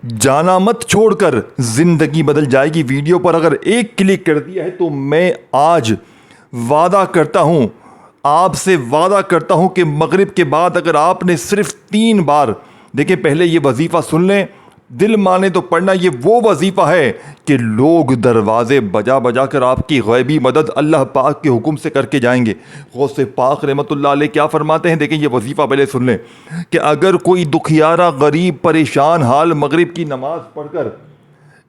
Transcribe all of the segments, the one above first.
जाना मत छोड़कर ज़िंदगी बदल जाएगी वीडियो पर अगर एक क्लिक कर दिया है तो मैं आज वादा करता हूँ, आपसे वादा करता हूँ कि मगरिब के बाद अगर आपने सिर्फ 3 बार, देखिए पहले ये वजीफ़ा सुन लें, दिल माने तो पढ़ना। ये वो वजीफ़ा है कि लोग दरवाज़े बजा बजा कर आपकी गैबी मदद अल्लाह पाक के हुक्म से करके जाएंगे। गौसे पाक रहमतुल्लाह अलैह क्या फरमाते हैं, देखें ये वजीफ़ा पहले सुन लें कि अगर कोई दुखियारा गरीब परेशान हाल मगरिब की नमाज़ पढ़कर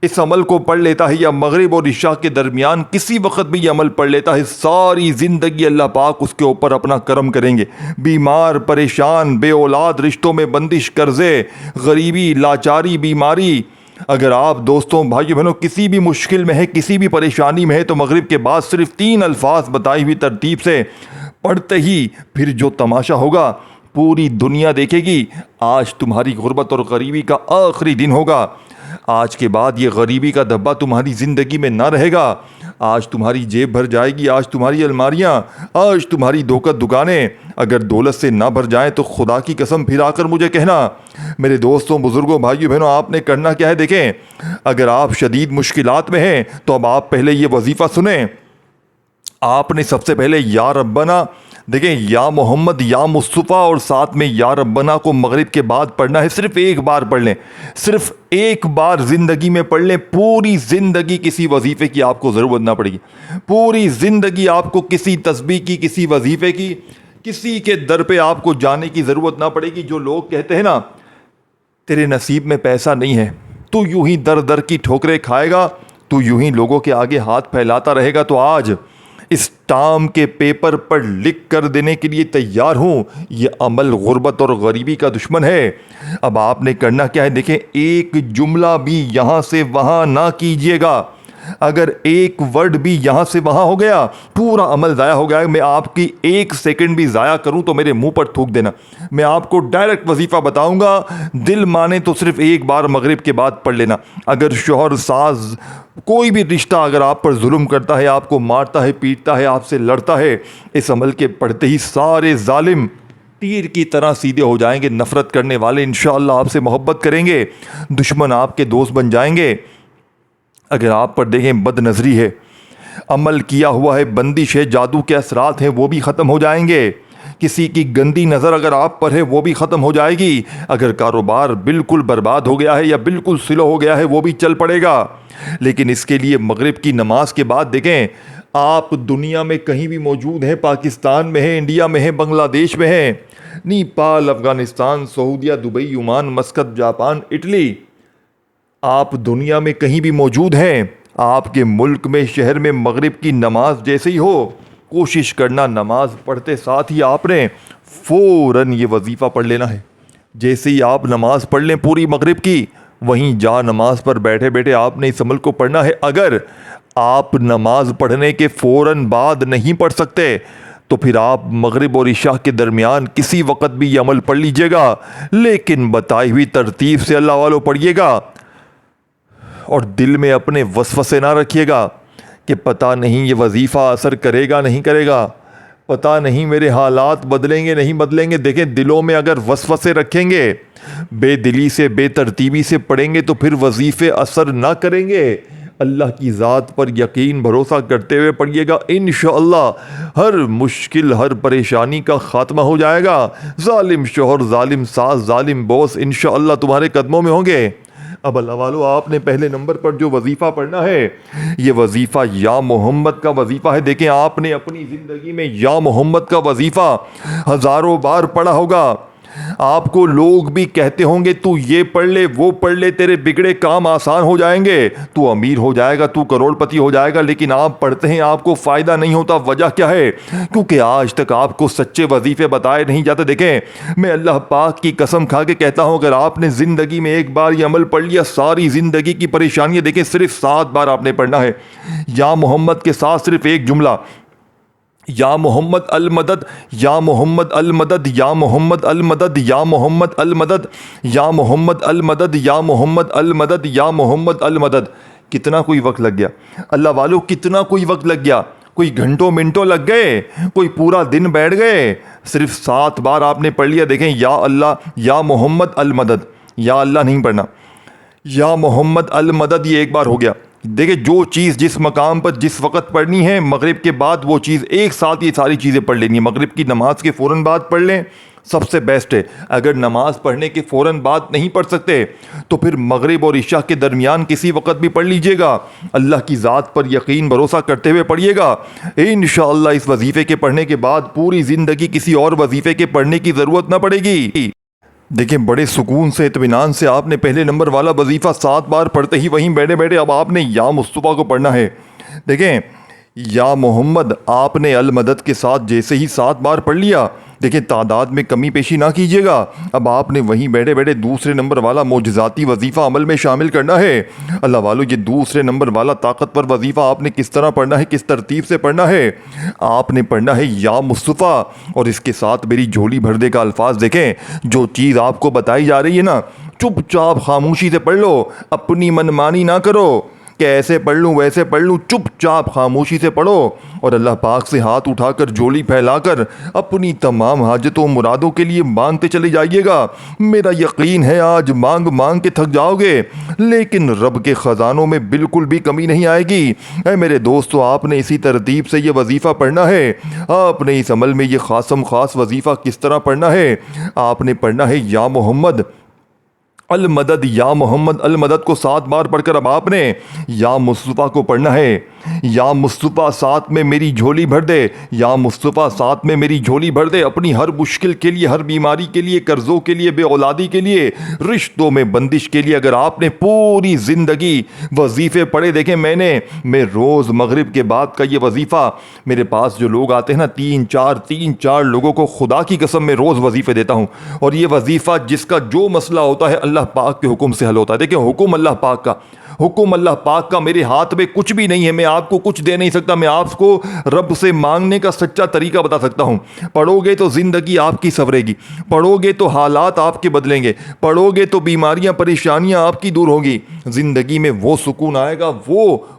इस अमल को पढ़ लेता है या मगरिब और इशा के दरमियान किसी वक्त भी ये अमल पढ़ लेता है, सारी ज़िंदगी अल्लाह पाक उसके ऊपर अपना करम करेंगे। बीमार परेशान बे औलाद, रिश्तों में बंदिश, कर्ज़े, गरीबी, लाचारी, बीमारी, अगर आप दोस्तों भाइयों बहनों किसी भी मुश्किल में है, किसी भी परेशानी में है, तो मगरिब के बाद सिर्फ 3 अल्फाज बताई हुई तरतीब से पढ़ते ही फिर जो तमाशा होगा पूरी दुनिया देखेगी। आज तुम्हारी गुर्बत और गरीबी का आखिरी दिन होगा। आज के बाद ये गरीबी का धब्बा तुम्हारी ज़िंदगी में ना रहेगा। आज तुम्हारी जेब भर जाएगी, आज तुम्हारी अलमारियाँ, आज तुम्हारी धोकर दुकानें अगर दौलत से ना भर जाएं तो खुदा की कसम फिर आकर मुझे कहना। मेरे दोस्तों, बुज़ुर्गों, भाइयों बहनों, आपने करना क्या है, देखें अगर आप शदीद मुश्किलात में हैं तो अब आप पहले ये वजीफ़ा सुने। आपने सबसे पहले या रब्बना, देखें या मोहम्मद या मुस्तफ़ा और साथ में या रब्बना को मगरिब के बाद पढ़ना है। सिर्फ एक बार पढ़ लें, सिर्फ एक बार ज़िंदगी में पढ़ लें। पूरी ज़िंदगी किसी वजीफ़े की आपको ज़रूरत ना पड़ेगी। पूरी ज़िंदगी आपको किसी तस्बीह की, किसी वजीफ़े की, किसी के दर पे आपको जाने की ज़रूरत ना पड़ेगी। जो लोग कहते हैं ना तेरे नसीब में पैसा नहीं है, तू यूं ही दर दर की ठोकरें खाएगा, तू यूं ही लोगों के आगे हाथ फैलाता रहेगा, तो आज इस टाम के पेपर पर लिख कर देने के लिए तैयार हूँ। ये अमल गुर्बत और गरीबी का दुश्मन है। अब आपने करना क्या है, देखें एक जुमला भी यहाँ से वहाँ ना कीजिएगा। अगर एक वर्ड भी यहाँ से वहाँ हो गया पूरा अमल ज़ाया हो गया। मैं आपकी 1 सेकंड भी ज़ाया करूँ तो मेरे मुंह पर थूक देना। मैं आपको डायरेक्ट वजीफ़ा बताऊँगा, दिल माने तो सिर्फ एक बार मगरिब के बाद पढ़ लेना। अगर शोहर साज कोई भी रिश्ता अगर आप पर जुल्म करता है, आपको मारता है, पीटता है, आपसे लड़ता है, इस अमल के पढ़ते ही सारे जालिम तीर की तरह सीधे हो जाएंगे। नफ़रत करने वाले इंशाअल्लाह आपसे मोहब्बत करेंगे, दुश्मन आपके दोस्त बन जाएंगे। अगर आप पर देखें बदनज़री है, अमल किया हुआ है, बंदिश है, जादू के असरात हैं, वो भी ख़त्म हो जाएंगे। किसी की गंदी नज़र अगर आप पर है वो भी ख़त्म हो जाएगी। अगर कारोबार बिल्कुल बर्बाद हो गया है या बिल्कुल स्लो हो गया है वो भी चल पड़ेगा। लेकिन इसके लिए मगरिब की नमाज के बाद देखें आप दुनिया में कहीं भी मौजूद हैं, पाकिस्तान में हैं, इंडिया में हैं, बांग्लादेश में हैं, नेपाल, अफ़गानिस्तान, सऊदीया, Dubai, Oman, Muscat, Japan, Italy, आप दुनिया में कहीं भी मौजूद हैं, आपके मुल्क में, शहर में मगरिब की नमाज जैसे ही हो, कोशिश करना नमाज पढ़ते साथ ही आपने फ़ौरन ये वजीफ़ा पढ़ लेना है। जैसे ही आप नमाज पढ़ लें पूरी मगरिब की, वहीं जा नमाज पर बैठे बैठे आपने इस अमल को पढ़ना है। अगर आप नमाज पढ़ने के फ़ौरन बाद नहीं पढ़ सकते तो फिर आप मगरिब और इशा के दरमियान किसी वक़्त भी ये अमल पढ़ लीजिएगा, लेकिन बताई हुई तरतीब से अल्लाह वालों पढ़िएगा। और दिल में अपने वसवसे ना रखिएगा कि पता नहीं ये वजीफ़ा असर करेगा नहीं करेगा, पता नहीं मेरे हालात बदलेंगे नहीं बदलेंगे। देखें दिलों में अगर वसवसे रखेंगे, बेदिली से बेतरतीबी से पढ़ेंगे तो फिर वजीफ़े असर ना करेंगे। अल्लाह की ज़ात पर यकीन भरोसा करते हुए पढ़िएगा, इंशाअल्लाह हर मुश्किल, हर परेशानी का ख़ात्मा हो जाएगा। जालिम शोहर, जालिम सास, जालिम बॉस इंशाअल्लाह तुम्हारे कदमों में होंगे। अब अल्लाह वालों आपने पहले नंबर पर जो वजीफ़ा पढ़ना है ये वजीफ़ा या मोहम्मद का वजीफ़ा है। देखें आपने अपनी ज़िंदगी में या मोहम्मद का वजीफ़ा हज़ारों बार पढ़ा होगा। आपको लोग भी कहते होंगे तू ये पढ़ ले, वो पढ़ ले, तेरे बिगड़े काम आसान हो जाएंगे, तू अमीर हो जाएगा, तू करोड़पति हो जाएगा। लेकिन आप पढ़ते हैं आपको फ़ायदा नहीं होता। वजह क्या है? क्योंकि आज तक आपको सच्चे वजीफ़े बताए नहीं जाते। देखें मैं अल्लाह पाक की कसम खा के कहता हूँ, अगर आपने ज़िंदगी में एक बार ये अमल पढ़ लिया, सारी ज़िंदगी की परेशानियाँ, देखें सिर्फ 7 बार आपने पढ़ना है। या मोहम्मद के साथ सिर्फ एक जुमला, या मोहम्मद अल मदद, या मोहम्मद अल मदद, या मोहम्मद अल मदद, या मोहम्मद अल मदद, या मोहम्मद अल मदद, या मोहम्मद अल मदद, या मोहम्मद अल मदद। कितना कोई वक्त लग गया अल्लाह वालों, कितना कोई वक्त लग गया, कोई घंटों मिनटों लग गए, कोई पूरा दिन बैठ गए। सिर्फ 7 बार आपने पढ़ लिया। देखें या अल्लाह, या मोहम्मद अल मदद, या अल्लाह नहीं पढ़ना, या मोहम्मद अल मदद, ये एक बार हो गया। देखिए जो चीज़ जिस मकाम पर जिस वक्त पढ़नी है, मगरिब के बाद वो चीज़ एक साथ ये सारी चीज़ें पढ़ लेनी है। मगरिब की नमाज के फ़ौरन बाद पढ़ लें, सबसे बेस्ट है। अगर नमाज पढ़ने के फ़ौरन बाद नहीं पढ़ सकते तो फिर मगरिब और इशा के दरमियान किसी वक्त भी पढ़ लीजिएगा। अल्लाह की ज़ात पर यकीन भरोसा करते हुए पढ़िएगा। इंशाअल्लाह इस वजीफ़े के पढ़ने के बाद पूरी ज़िंदगी किसी और वजीफ़े के पढ़ने की ज़रूरत ना पड़ेगी। देखिए बड़े सुकून से इत्मीनान से आपने पहले नंबर वाला वजीफ़ा 7 बार पढ़ते ही वहीं बैठे बैठे अब आपने या मुस्तफ़ा को पढ़ना है। देखें या मोहम्मद आपने अल मदद के साथ जैसे ही 7 बार पढ़ लिया, देखिए तादाद में कमी पेशी ना कीजिएगा। अब आपने वहीं बैठे बैठे दूसरे नंबर वाला मोजज़ाती वजीफ़ा अमल में शामिल करना है। अल्लाह वालों, ये दूसरे नंबर वाला ताकतवर वजीफ़ा आपने किस तरह पढ़ना है, किस तरतीब से पढ़ना है। आपने पढ़ना है या मुस्तफ़ा और इसके साथ मेरी झोली भर दे का अल्फाज। देखें जो चीज़ आपको बताई जा रही है ना, चुपचाप खामोशी से पढ़ लो, अपनी मनमानी ना करो कि ऐसे पढ़ लूँ वैसे पढ़ लूँ। चुपचाप खामोशी से पढ़ो और अल्लाह पाक से हाथ उठाकर झोली फैलाकर अपनी तमाम हाजतों मुरादों के लिए मांगते चले जाइएगा। मेरा यकीन है आज मांग मांग के थक जाओगे, लेकिन रब के ख़जानों में बिल्कुल भी कमी नहीं आएगी। ऐ मेरे दोस्तों, आपने इसी तरतीब से ये वजीफ़ा पढ़ना है। आपने इस अमल में ये ख़ासम ख़ास वजीफ़ा किस तरह पढ़ना है, आपने पढ़ना है या मोहम्मद अल मदद। या मोहम्मद अल मदद को 7 बार पढ़कर अब आपने या मुस्तफ़ा को पढ़ना है। या मुस्तफ़ा साथ में मेरी झोली भर दे, या मुस्तफ़ा साथ में मेरी झोली भर दे। अपनी हर मुश्किल के लिए, हर बीमारी के लिए, कर्ज़ों के लिए, बेऔलादी के लिए, रिश्तों में बंदिश के लिए अगर आपने पूरी ज़िंदगी वजीफ़े पढ़े। देखें मैं रोज़ मगरिब के बाद का ये वजीफ़ा, मेरे पास जो लोग आते हैं ना, 3-4 लोगों को खुदा की कसम में रोज़ वजीफ़े देता हूँ। और ये वजीफ़ा जिसका जो मसला होता है अल्लाह पाक के हुक्म से हल होता है। देखिए हुक्म अल्लाह पाक का मेरे हाथ में कुछ भी नहीं है। मैं आपको कुछ दे नहीं सकता। मैं आपको रब से मांगने का सच्चा तरीका बता सकता हूँ। पढ़ोगे तो ज़िंदगी आपकी संवरेगी, पढ़ोगे तो हालात आपके बदलेंगे, पढ़ोगे तो बीमारियाँ परेशानियाँ आपकी दूर होगी। ज़िंदगी में वो सुकून आएगा,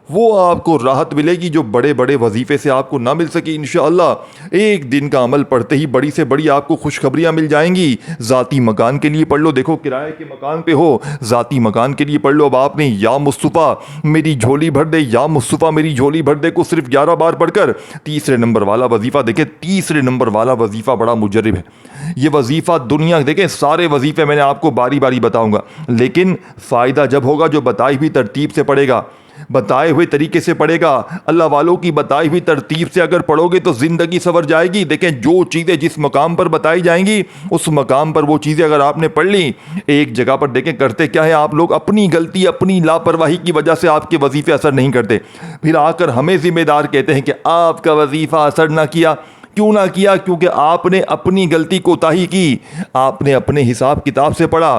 वो आपको राहत मिलेगी जो बड़े बड़े वजीफ़े से आपको ना मिल सकी। इंशाअल्लाह एक दिन का अमल पढ़ते ही बड़ी से बड़ी आपको खुशखबरियाँ मिल जाएंगी। ज़ाती मकान के लिए पढ़ लो, देखो किराए के मकान पे हो, ज़ाती मकान के लिए पढ़ लो। अब आपने या मुस्तफ़ा मेरी झोली भर दे, या मुस्तफ़ा मेरी झोली भर दे को सिर्फ 11 बार पढ़कर तीसरे नंबर वाला वजीफ़ा। देखें तीसरे नंबर वाला वजीफ़ा बड़ा मुजर्रिब है। ये वजीफ़ा दुनिया, देखें सारे वजीफ़े मैंने आपको बारी बारी बताऊँगा, लेकिन फ़ायदा जब होगा जो बताई हुई तरतीब से पढ़ेगा, बताए हुए तरीके से पढ़ेगा। अल्लाह वालों की बताई हुई तरतीब से अगर पढ़ोगे तो ज़िंदगी संवर जाएगी। देखें जो चीज़ें जिस मकाम पर बताई जाएंगी उस मकाम पर वो चीज़ें अगर आपने पढ़ ली। एक जगह पर देखें करते क्या है आप लोग, अपनी गलती अपनी लापरवाही की वजह से आपके वजीफ़े असर नहीं करते, फिर आकर हमें ज़िम्मेदार कहते हैं कि आपका वजीफ़ा असर ना किया। क्यों ना किया? क्योंकि आपने अपनी गलती कोताही की, आपने अपने हिसाब किताब से पढ़ा।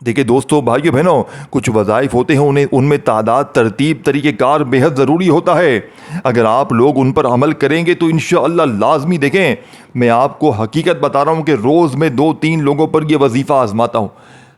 देखिए दोस्तों, भाइयों बहनों, कुछ वज़ाइफ होते हैं उनमें तादाद, तरतीब, तरीक़ेकार बेहद ज़रूरी होता है। अगर आप लोग उन पर अमल करेंगे तो इंशाअल्लाह लाजमी, देखें मैं आपको हकीकत बता रहा हूँ कि रोज़ में 2-3 लोगों पर यह वजीफ़ा आजमाता हूँ।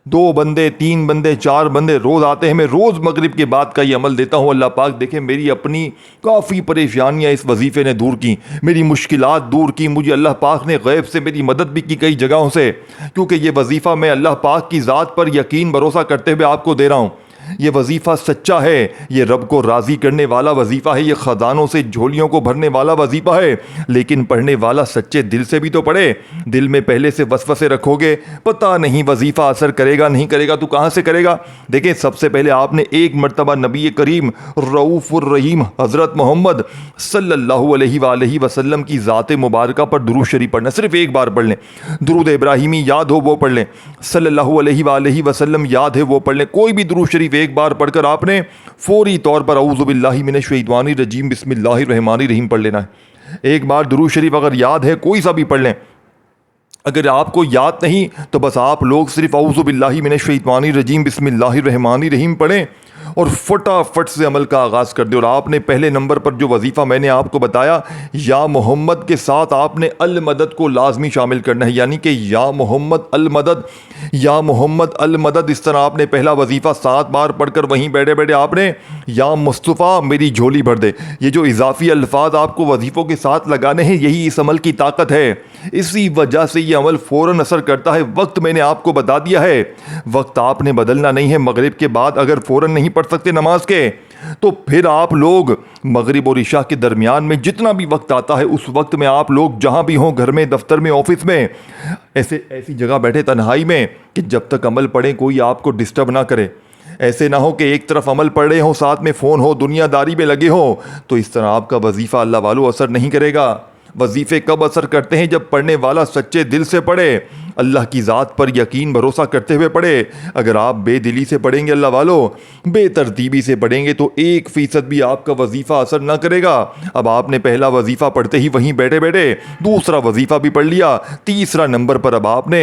2 बंदे, 3 बंदे, 4 बंदे रोज़ आते हैं। मैं रोज़ मगरिब के बाद का ये अमल देता हूँ। अल्लाह पाक देखें मेरी अपनी काफ़ी परेशानियाँ इस वजीफ़े ने दूर की, मेरी मुश्किलात दूर की। मुझे अल्लाह पाक ने गैब से मेरी मदद भी की कई जगहों से, क्योंकि ये वजीफ़ा मैं अल्लाह पाक की ज़ात पर यकीन भरोसा करते हुए आपको दे रहा हूँ। ये वजीफ़ा सच्चा है, ये रब को राज़ी करने वाला वजीफ़ा है, ये ख़जानों से झोलियों को भरने वाला वजीफ़ा है। लेकिन पढ़ने वाला सच्चे दिल से भी तो पढ़े। दिल में पहले से वसवसे रखोगे, पता नहीं वजीफ़ा असर करेगा नहीं करेगा तो कहाँ से करेगा। देखिए सबसे पहले आपने एक मरतबा नबी करीम रऊफ़ुर रहीम हज़रत मोहम्मद सल्लल्लाहु अलैहि वसल्लम की ज़ात मुबारका पर दुरूद शरीफ पढ़ना। सिर्फ एक बार पढ़ लें। दुरूद इब्राहिमी याद हो वो पढ़ लें, सल्लल्लाहु अलैहि वसल्लम याद है वो पढ़ लें। कोई भी दुरूद शरीफ एक बार पढ़कर आपने फौरी तौर पर औज़ु बिल्लाहि मिनश शैतानिर रजीम बिस्मिल्लाहिर रहमानिर रहीम पढ़ लेना है। एक बार दुरूद शरीफ अगर याद है कोई सा भी पढ़ लें। अगर आपको याद नहीं तो बस आप लोग सिर्फ औज़ु बिल्लाहि मिनश शैतानिर रजीम बिस्मिल्लाहिर रहमानिर रहीम पढ़ें और फटाफट से अमल का आगाज़ कर दे। और आपने पहले नंबर पर जो वजीफ़ा मैंने आपको बताया या मोहम्मद के साथ आपने अल मदद को लाजमी शामिल करना है, यानी कि या मोहम्मद अल मदद, या मोहम्मद अल मदद। इस तरह आपने पहला वजीफ़ा 7 बार पढ़कर वहीं बैठे बैठे आपने या मुस्तफ़ा मेरी झोली भर दे। ये जो इजाफी अल्फाज आपको वजीफ़ों के साथ लगाने हैं, यही इस अमल की ताकत है। इसी वजह से ये अमल फ़ौरन असर करता है। वक्त मैंने आपको बता दिया है, वक्त आपने बदलना नहीं है। मगरिब के बाद अगर फ़ौरन नहीं पढ़ सकते नमाज के, तो फिर आप लोग मगरिब और इशा के दरमियान में जितना भी वक्त आता है, उस वक्त में आप लोग जहां भी हों, घर में, दफ्तर में, ऑफिस में, ऐसी जगह बैठे तन्हाई में कि जब तक अमल पढ़ें कोई आपको डिस्टर्ब ना करे। ऐसे ना हो कि एक तरफ अमल पढ़ रहे हो, साथ में फ़ोन हो, दुनियादारी में लगे हो, तो इस तरह आपका वजीफ़ा अल्लाह वालों असर नहीं करेगा। वजीफ़े कब असर करते हैं? जब पढ़ने वाला सच्चे दिल से पढ़े, अल्लाह की ज़ात पर यकीन भरोसा करते हुए पढ़े। अगर आप बेदिली से पढ़ेंगे अल्लाह वालों, बेतरतीबी से पढ़ेंगे, तो 1% भी आपका वजीफ़ा असर ना करेगा। अब आपने पहला वजीफ़ा पढ़ते ही वहीं बैठे बैठे दूसरा वजीफ़ा भी पढ़ लिया, तीसरा नंबर पर अब आपने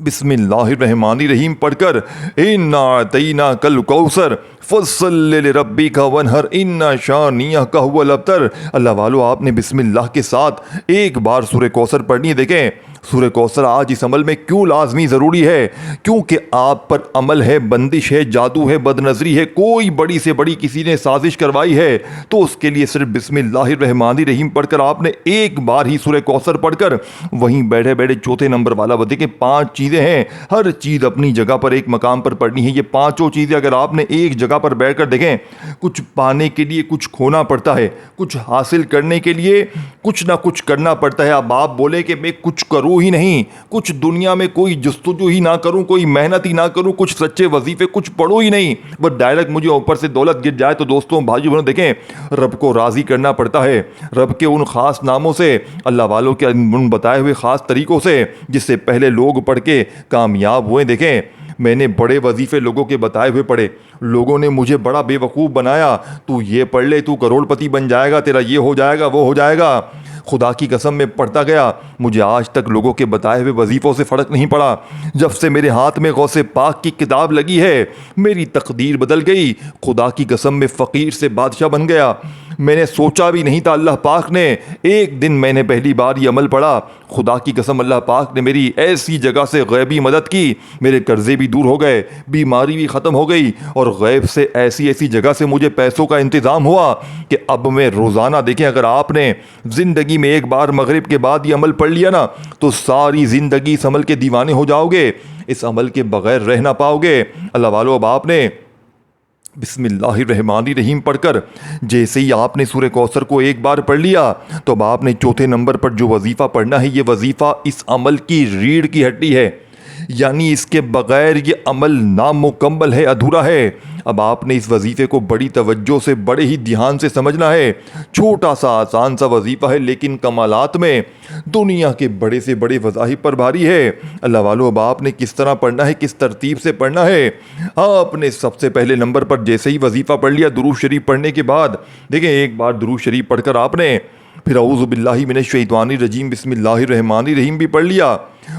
बिस्मिल्लाहिर्रहमानिर्रहीम पढ़कर इन्ना अतईना कल कौसर फस्सल्लि लिरब्बिका वनहर इन्ना शानियका हुवल अब्तर। अल्लाह वालों, आपने बिस्मिल्लाह के साथ एक बार सूरह कौसर पढ़नी है। देखें सूरह कौसर आज इस अमल में क्यों लाजमी ज़रूरी है? क्योंकि आप पर अमल है, बंदिश है, जादू है, बदनजरी है, कोई बड़ी से बड़ी किसी ने साजिश करवाई है, तो उसके लिए सिर्फ बिस्मिल्लाहिर्रहमानिर्रहीम पढ़कर आपने एक बार ही सूरह कौसर पढ़कर वहीं बैठे बैठे चौथे नंबर वाला वो देखें 5 चीज़ें हैं, हर चीज़ अपनी जगह पर एक मकाम पर पढ़नी है। ये 5 चीज़ें अगर आपने एक जगह पर बैठकर देखें, कुछ पाने के लिए कुछ खोना पड़ता है, कुछ हासिल करने के लिए कुछ ना कुछ करना पड़ता है। अब आप बोले कि मैं कुछ करूं ही नहीं, कुछ दुनिया में कोई जस्तुजू ही ना करूं, कोई मेहनत ही ना करूं, कुछ सच्चे वजीफे कुछ पढ़ो ही नहीं, बस डायरेक्ट मुझे ऊपर से दौलत गिर जाए, तो दोस्तों भाइयों बहनों देखें, रब को राजी करना पड़ता है। रब के उन खास नामों से, अल्लाह वालों के उन बताए हुए खास तरीकों से जिससे पहले लोग पढ़ के कामयाब हुए। देखें मैंने बड़े वजीफे लोगों के बताए हुए पढ़े, लोगों ने मुझे बड़ा बेवकूफ़ बनाया, तू ये पढ़ ले, तू करोड़पति बन जाएगा, तेरा ये हो जाएगा, वो हो जाएगा। खुदा की कसम में पढ़ता गया, मुझे आज तक लोगों के बताए हुए वजीफ़ों से फ़र्क नहीं पड़ा। जब से मेरे हाथ में गौसे पाक की किताब लगी है, मेरी तकदीर बदल गई। खुदा की कसम में फ़कीर से बादशाह बन गया। मैंने सोचा भी नहीं था, अल्लाह पाक ने एक दिन मैंने पहली बार ये अमल पढ़ा, खुदा की कसम अल्लाह पाक ने मेरी ऐसी जगह से गैबी मदद की, मेरे कर्जे भी दूर हो गए, बीमारी भी ख़त्म हो गई, और गैब से ऐसी ऐसी जगह से मुझे पैसों का इंतज़ाम हुआ कि अब मैं रोज़ाना, देखें अगर आपने ज़िंदगी में एक बार मगरिब के बाद ये अमल पढ़ लिया ना, तो सारी ज़िंदगी इस अमल के दीवाने हो जाओगे, इस अमल के बगैर रह ना पाओगे। अल्लाह वालों, अब आपने बिस्मिल्लाहिर्रहमानिर्रहीम पढ़कर जैसे ही आपने सूरह कौसर को एक बार पढ़ लिया, तो अब आपने चौथे नंबर पर जो वजीफ़ा पढ़ना है, ये वजीफ़ा इस अमल की रीढ़ की हड्डी है, यानी इसके बगैर ये अमल नामुकम्मल है, अधूरा है। अब आपने इस वजीफ़े को बड़ी तवज्जो से, बड़े ही ध्यान से समझना है। छोटा सा आसान सा वजीफ़ा है, लेकिन कमालात में दुनिया के बड़े से बड़े वज़ाहिब पर भारी है। अल्लाह वालों, अब आपने किस तरह पढ़ना है, किस तरतीब से पढ़ना है? आपने सबसे पहले नंबर पर जैसे ही वजीफ़ा पढ़ लिया, दुरूद शरीफ पढ़ने के बाद देखें एक बार दुरूद शरीफ पढ़कर आपने फिर औज़ु बिल्लाहि मिनश शैतानिर रजीम बिस्मिल्लाहिर्रहमानिर्रहीम भी पढ़ लिया,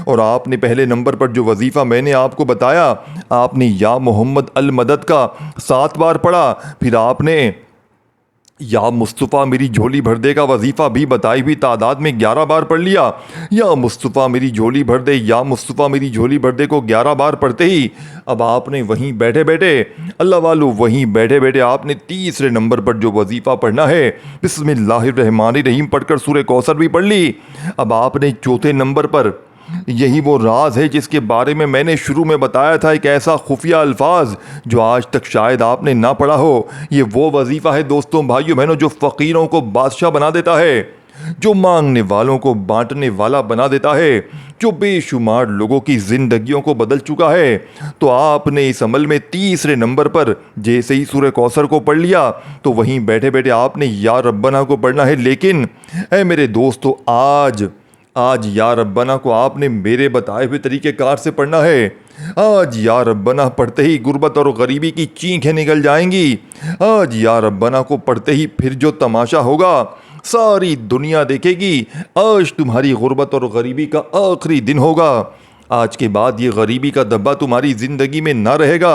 और आपने पहले नंबर पर जो वजीफ़ा मैंने आपको बताया, आपने या मोहम्मद अल मदद का 7 बार पढ़ा, फिर आपने या मुस्तफ़ा मेरी झोली भर दे का वजीफ़ा भी बताई हुई तादाद में 11 बार पढ़ लिया। या मुस्तफ़ा मेरी झोली भर दे, या मुस्तफ़ा मेरी झोली भर दे को 11 बार पढ़ते ही अब आपने वहीं बैठे बैठे, अल्लाह वालों, वहीं बैठे बैठे आपने तीसरे नंबर पर जो वजीफ़ा पढ़ना है, बिस्मिल्लाहिर्रहमानिर्रहीम पढ़कर सूरह कौसर भी पढ़ ली। अब आपने चौथे नंबर पर, यही वो राज है जिसके बारे में मैंने शुरू में बताया था, एक ऐसा खुफिया अल्फाज जो आज तक शायद आपने ना पढ़ा हो। ये वो वजीफ़ा है दोस्तों भाइयों बहनों जो फ़कीरों को बादशाह बना देता है, जो मांगने वालों को बांटने वाला बना देता है, जो बेशुमार लोगों की ज़िंदगियों को बदल चुका है। तो आपने इस अमल में तीसरे नंबर पर जैसे ही सूरह कौसर को पढ़ लिया, तो वहीं बैठे बैठे आपने या रब्बना को पढ़ना है। लेकिन ऐ मेरे दोस्तों, आज या रब्बना को आपने मेरे बताए हुए तरीक़ेकार से पढ़ना है। आज या रब्बना पढ़ते ही गुर्बत और गरीबी की चीखें निकल जाएंगी। आज या रब्बना को पढ़ते ही फिर जो तमाशा होगा सारी दुनिया देखेगी। आज तुम्हारी गुर्बत और गरीबी का आखिरी दिन होगा। आज के बाद ये गरीबी का धब्बा तुम्हारी ज़िंदगी में ना रहेगा।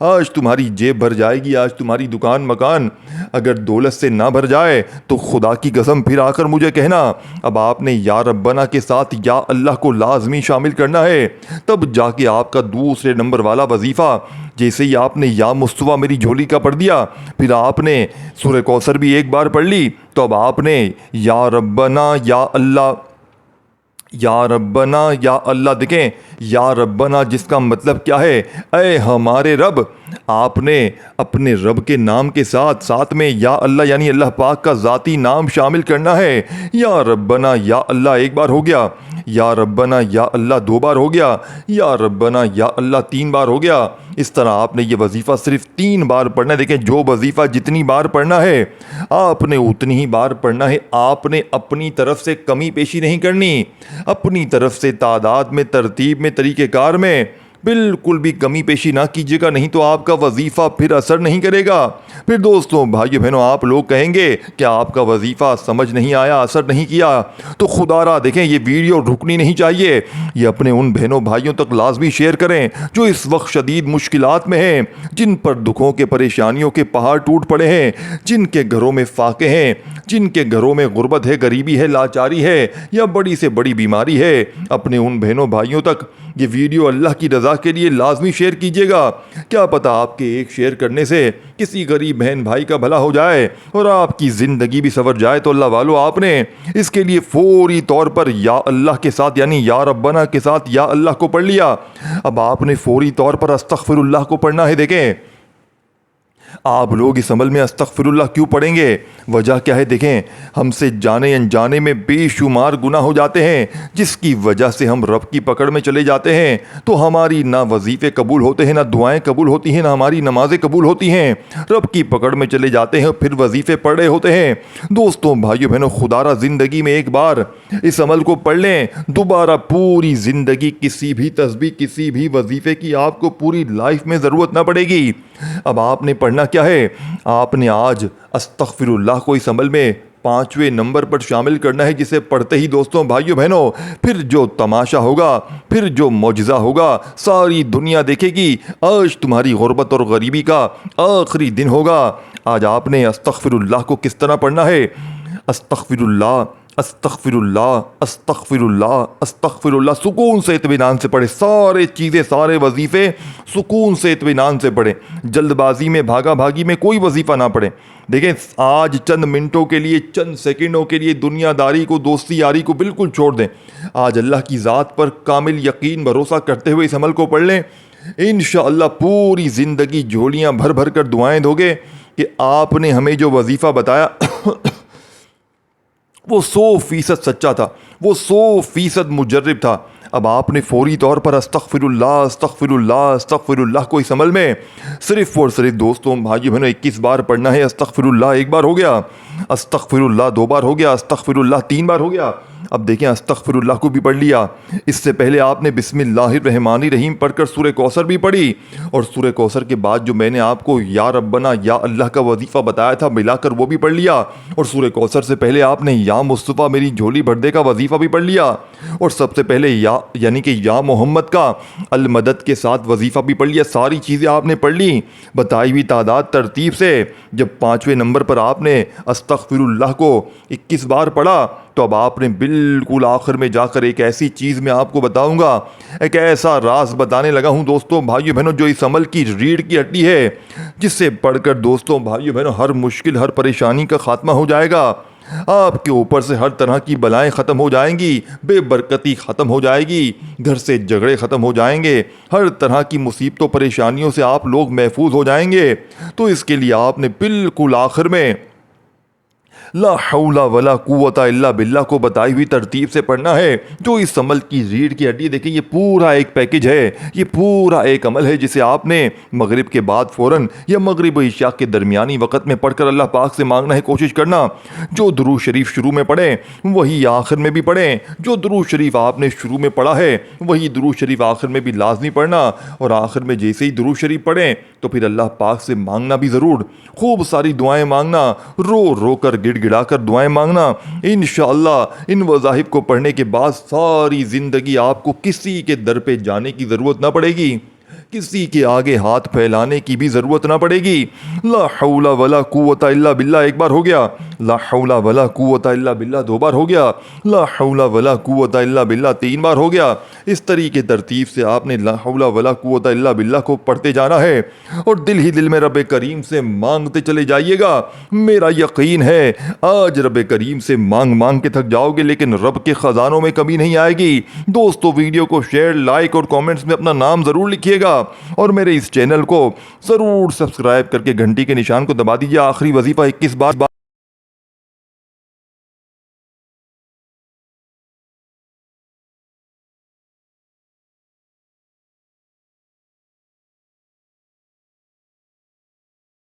आज तुम्हारी जेब भर जाएगी, आज तुम्हारी दुकान मकान अगर दौलत से ना भर जाए तो खुदा की कसम फिर आकर मुझे कहना। अब आपने या रब्बना के साथ या अल्लाह को लाजमी शामिल करना है, तब जाके आपका दूसरे नंबर वाला वजीफ़ा, जैसे ही आपने या मुस्तफ़ा मेरी झोली का पढ़ दिया, फिर आपने सूरह कौसर भी एक बार पढ़ ली, तो अब आपने या रब्बना या अल्लाह, या रब्बना या अल्लाह, देखें या रब्बना जिसका मतलब क्या है, ऐ हमारे रब। आपने अपने रब के नाम के साथ साथ में या अल्लाह यानी अल्लाह पाक का ज़ाती नाम शामिल करना है। या रब्बना या अल्लाह एक बार हो गया, या रब्बना या अल्लाह दो बार हो गया, या रब्बना या अल्लाह तीन बार हो गया। इस तरह आपने ये वजीफ़ा सिर्फ 3 बार पढ़ना है। देखें, जो वजीफ़ा जितनी बार पढ़ना है आपने उतनी ही बार पढ़ना है। आपने अपनी तरफ से कमी पेशी नहीं करनी, अपनी तरफ से तादाद में, तरतीब में, तरीक़ेकार में बिल्कुल भी कमी पेशी ना कीजिएगा, नहीं तो आपका वजीफ़ा फिर असर नहीं करेगा। फिर दोस्तों भाइयों बहनों, आप लोग कहेंगे कि आपका वजीफ़ा समझ नहीं आया, असर नहीं किया, तो खुदारा देखें ये वीडियो रुकनी नहीं चाहिए। ये अपने उन बहनों भाइयों तक लाजमी शेयर करें जो इस वक्त शदीद मुश्किलात में हैं, जिन पर दुखों के परेशानियों के पहाड़ टूट पड़े हैं, जिनके घरों में फाके हैं, जिनके घरों में गुर्बत है, गरीबी है, लाचारी है या बड़ी से बड़ी बीमारी है। अपने उन बहनों भाइयों तक ये वीडियो अल्लाह की रज़ा के लिए लाजमी शेयर कीजिएगा। क्या पता आपके एक शेयर करने से किसी गरीब बहन भाई का भला हो जाए और आपकी ज़िंदगी भी संवर जाए। तो अल्लाह वालों, आपने इसके लिए फौरी तौर पर या अल्लाह के साथ यानी या रब्बना के साथ या अल्लाह को पढ़ लिया। अब आपने फौरी तौर पर अस्तगफिरुल्लाह को पढ़ना है। देखें, आप लोग इस अमल में अस्तगफिरुल्लाह क्यों पढ़ेंगे, वजह क्या है? देखें, हमसे जाने अनजाने में बेशुमार गुनाह हो जाते हैं, जिसकी वजह से हम रब की पकड़ में चले जाते हैं। तो हमारी ना वजीफ़े कबूल होते हैं, ना दुआएं कबूल होती हैं, ना हमारी नमाजें कबूल होती हैं। रब की पकड़ में चले जाते हैं, फिर वजीफ़े पढ़ रहे होते हैं। दोस्तों भाइयों बहनों, खुदारा ज़िंदगी में एक बार इस अमल को पढ़ लें, दोबारा पूरी ज़िंदगी किसी भी तस्बीह, किसी भी वजीफ़े की आपको पूरी लाइफ में ज़रूरत ना पड़ेगी। अब आपने पढ़ना क्या है? आपने आज अस्तगफिरुल्लाह को इस अमल में 5वें नंबर पर शामिल करना है, जिसे पढ़ते ही दोस्तों भाइयों बहनों, फिर जो तमाशा होगा, फिर जो मौजज़ा होगा, सारी दुनिया देखेगी। आज तुम्हारी गुर्बत और गरीबी का आखिरी दिन होगा। आज आपने अस्तगफिरुल्लाह को किस तरह पढ़ना है? अस्तगफिरुल्लाह, अस्तगफिरुल्लाह, अस्तगफिरुल्लाह, अस्तगफिरुल्लाह। सुकून से इत्मीनान से पढ़े, सारे चीज़ें, सारे वजीफ़े सुकून से इत्मीनान से पढ़े। जल्दबाजी में, भागा भागी में कोई वजीफ़ा ना पढ़े। देखें, आज चंद मिनटों के लिए, चंद सेकंडों के लिए दुनियादारी को, दोस्ती यारी को बिल्कुल छोड़ दें। आज अल्लाह की ज़ात पर कामिल यकीन भरोसा करते हुए इस अमल को पढ़ लें। इंशाअल्लाह पूरी ज़िंदगी झोलियाँ भर भर कर दुआएँ दोगे कि आपने हमें जो वजीफ़ा बताया वो 100% सच्चा था, वो 100% मुजर्रिब था। अब आपने फौरी तौर पर अस्तगफिरुल्लाह, अस्तगफिरुल्लाह, अस्तगफिरुल्लाह को इस अमल में सिर्फ और सिर्फ दोस्तों भाइयों बहनों 21 बार पढ़ना है। अस्तगफिरुल्लाह एक बार हो गया, अस्तगफिरुल्लाह 2 बार हो गया, अस्तगफिरुल्लाह 3 बार हो गया। अब देखें, अस्तगफिरुल्लाह को भी पढ़ लिया। इससे पहले आपने बिस्मिल्लाहिर्रहमानिर्रहीम पढ़कर सूरह कौसर भी पढ़ी, और सूरह कौसर के बाद जो मैंने आपको या रब्बना या अल्लाह का वजीफ़ा बताया था मिलाकर वो भी पढ़ लिया। और सूरह कौसर से पहले आपने या मुस्तफ़ा मेरी झोली भर दे का वजीफ़ा भी पढ़ लिया। और सबसे पहले या यानी कि या मोहम्मद का अल मदद के साथ वजीफ़ा भी पढ़ लिया। सारी चीज़ें आपने पढ़ ली बताई हुई तादाद तरतीब से। जब 5वें नंबर पर आपने अस्तगफिरुल्लाह को 21 बार पढ़ा, तो अब आपने बिल्कुल आखिर में जाकर एक ऐसी चीज़ मैं आपको बताऊंगा, एक ऐसा राज बताने लगा हूं दोस्तों भाइयों बहनों, जो इस अमल की रीढ़ की हड्डी है, जिससे पढ़कर दोस्तों भाइयों बहनों हर मुश्किल, हर परेशानी का खात्मा हो जाएगा। आपके ऊपर से हर तरह की बलाएं ख़त्म हो जाएंगी, बेबरकती ख़त्म हो जाएगी, घर से झगड़े ख़त्म हो जाएंगे, हर तरह की मुसीबतों परेशानियों से आप लोग महफूज हो जाएंगे। तो इसके लिए आपने बिल्कुल आखिर में ला हौला वला कुव्वता इल्ला बिल्लाह को बताई हुई तरतीब से पढ़ना है, जो इस अमल की रीढ़ की हड्डी। देखिए, ये पूरा एक पैकेज है, ये पूरा एक अमल है, जिसे आपने मगरिब के बाद फ़ौरन या मगरिब इशा के दरमियानी वक़्त में पढ़कर अल्लाह पाक से मांगना है। कोशिश करना जो दुरूद शरीफ शुरू में पढ़ें वही आखिर में भी पढ़ें, जो दुरूद शरीफ आपने शुरू में पढ़ा है वही दुरूद शरीफ आखिर में भी लाजमी पढ़ना। और आखिर में जैसे ही दुरूद शरीफ पढ़ें तो फिर अल्लाह पाक से मांगना भी ज़रूर, खूब सारी दुआएँ मांगना, रो रो कर गिड़ गिड़गिड़ाकर दुआएं मांगना। इंशाअल्लाह इन वज़ाहिफ को पढ़ने के बाद सारी ज़िंदगी आपको किसी के दर पे जाने की ज़रूरत ना पड़ेगी, किसी के आगे हाथ फैलाने की भी ज़रूरत ना पड़ेगी। ला हौला वला कुव्वता इल्ला बिल्लाह एक बार हो गया, ला हौला वला कुव्वता इल्ला बिल्लाह दो बार हो गया, ला हौला वला कुव्वता इल्ला बिल्लाह तीन बार हो गया। इस तरीके तरतीब से आपने ला हौला वला कुव्वता इल्ला बिल्लाह को पढ़ते जाना है और दिल ही दिल में रब करीम से मांगते चले जाइएगा। मेरा यकीन है आज रब करीम से मांग मांग के थक जाओगे, लेकिन रब के ख़जानों में कमी नहीं आएगी। दोस्तों, वीडियो को शेयर, लाइक और कमेंट्स में अपना नाम ज़रूर लिखिएगा और मेरे इस चैनल को ज़रूर सब्सक्राइब करके घंटी के निशान को दबा दीजिए। आखिरी वजीफ़ा 21 बार